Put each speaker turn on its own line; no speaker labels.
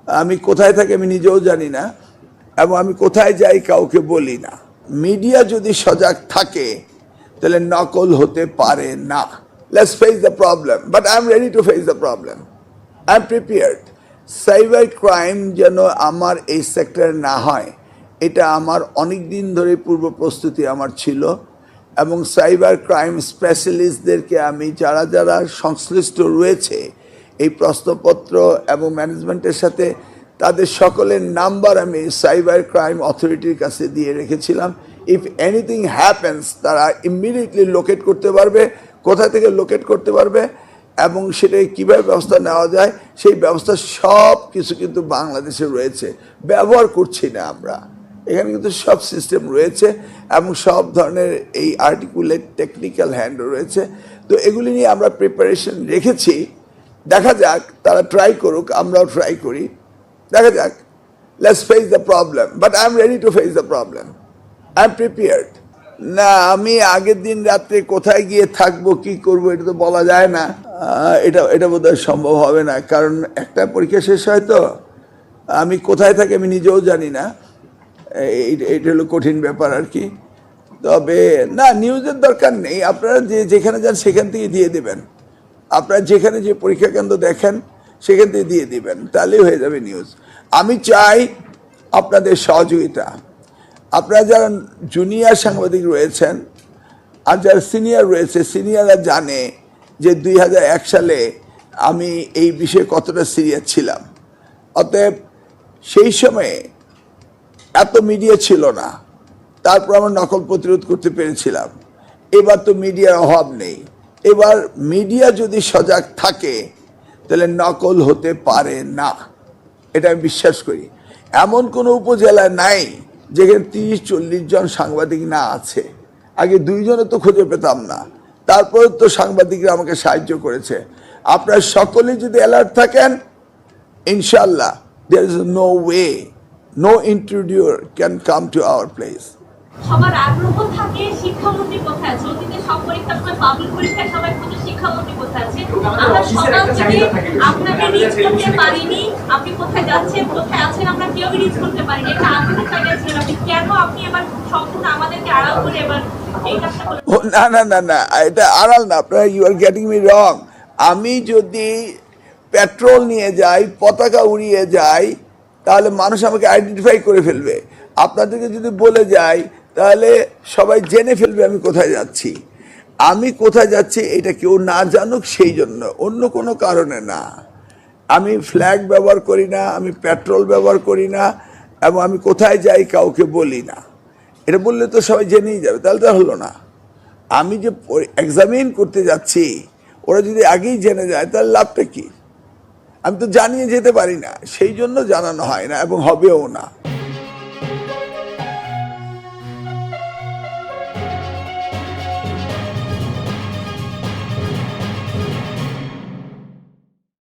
আমি কোথায় থাকি আমি নিজেও জানি না, এবং আমি কোথায় যাই কাউকে বলি না। মিডিয়া যদি সজাগ থাকে তাহলে নকল হতে পারে না। Let's face the problem, but I am ready to face the problem. I am prepared. Cyber crime যেন আমার এই সেক্টরে না হয়, এটা আমার অনেক দিন ধরে পূর্ব প্রস্তুতি আমার ছিল, এবং সাইবার ক্রাইম স্পেশালিস্টদেরকে আমি যারা যারা সংশ্লিষ্ট রয়েছে এই প্রশ্নপত্র এবং ম্যানেজমেন্টের সাথে, তাদের সকলের নাম্বার আমি সাইবার ক্রাইম অথরিটির কাছে দিয়ে রেখেছিলাম। ইফ এনিথিং হ্যাপেন্স তারা ইমিডিয়েটলি লোকেট করতে পারবে, কোথা থেকে লোকেট করতে পারবে এবং সেটাকে কীভাবে ব্যবস্থা নেওয়া যায় সেই ব্যবস্থা সব কিছু কিন্তু বাংলাদেশে রয়েছে। ব্যবহার করছি না আমরা, এখানে কিন্তু সব সিস্টেম রয়েছে এবং সব ধরনের এই আর্টিকুলেট টেকনিক্যাল হ্যান্ডও রয়েছে। তো এগুলি নিয়ে আমরা প্রিপারেশন রেখেছি। দেখা যাক, তারা ট্রাই করুক, আমরাও ট্রাই করি, দেখা যাক। Let's face the problem, but I am ready to face the problem. I am prepared. না, আমি আগের দিন রাত্রে কোথায় গিয়ে থাকবো, কি করব, এটা তো বলা যায় না। এটা বোধহয় সম্ভব হবে না, কারণ একটা পরীক্ষা শেষ হয় তো আমি কোথায় থাকি আমি নিজেও জানি না। এইটা হলো কঠিন ব্যাপার আর কি। তবে না, নিউজের দরকার নেই, আপনারা যেখানে যান সেখান থেকে দিয়ে দেবেন। আপনারা যেখানে যে পরীক্ষা কেন্দ্র দেখেন সেখান থেকে দিয়ে দিবেন, তাহলেই হয়ে যাবে নিউজ। আমি চাই আপনাদের সহযোগিতা। আপনারা যারা জুনিয়র সাংবাদিক রয়েছেন আর যারা সিনিয়র রয়েছে, সিনিয়ররা জানে যে 2001 সালে আমি এই বিষয়ে কতটা সিরিয়াস ছিলাম। অতএব সেই সময়ে এত মিডিয়া ছিল না, তারপর আমরা নকল প্রতিরোধ করতে পেরেছিলাম। এবার তো মিডিয়ার অভাব নেই। এবার মিডিয়া যদি সজাগ থাকে তাহলে নকল হতে পারে না, এটা আমি বিশ্বাস করি। এমন কোনো উপজেলা নাই যেখানে 30-40 জন সাংবাদিক না আছে। আগে 2 জনও তো খুঁজে পেতাম না, তারপরে তো সাংবাদিকরা আমাকে সাহায্য করেছে। আপনারা সকলেই যদি অ্যালার্ট থাকেন, ইনশাল্লাহ there is no way no intruder can come to our place.
সবার আগ্রহ থাকে শিক্ষামন্ত্রী কোথায় আছে। অতীতে সব পরীক্ষার সময় পাবলিক পরীক্ষায় সবাই খুঁজে শিক্ষামন্ত্রী কোথায় আছে। আমরা সকাল থেকে আপনাকে রিচ করতে পারিনি, আপনি কোথায় যাচ্ছেন কোথায় আছেন আমরা কেউ রিচ করতে পারিনি। এটা আগ্রহ চাইছিলেন আপনি, কেন আপনি এবার সম্পূর্ণ আমাদেরকে আড়াল করে এবার এই কাজটা করলেন?
না না না না, এটা আড়াল না, আপনারা you are getting me wrong. আমি যদি পেট্রোল নিয়ে যাই, পতাকা উড়িয়ে যাই, তাহলে মানুষ আমাকে আইডেন্টিফাই করে ফেলবে। আপনাদেরকে যদি বলে যাই তাহলে সবাই জেনে ফেলবে আমি কোথায় যাচ্ছি। আমি কোথায় যাচ্ছি এটা কেউ না জানুক সেই জন্য, অন্য কোনো কারণে না। আমি ফ্ল্যাগ ব্যবহার করি না, আমি পেট্রোল ব্যবহার করি না, এবং আমি কোথায় যাই কাউকে বলি না। এটা বললে তো সবাই জেনেই যাবে, তাহলে তো হলো না। আমি যে এক্সামিন করতে যাচ্ছি ওরা যদি আগেই জেনে যায় তাহলে লাভটা কি? আমি তো জানিয়ে যেতে পারি না, সেই জন্য জানানো হয় না এবং হবেও না।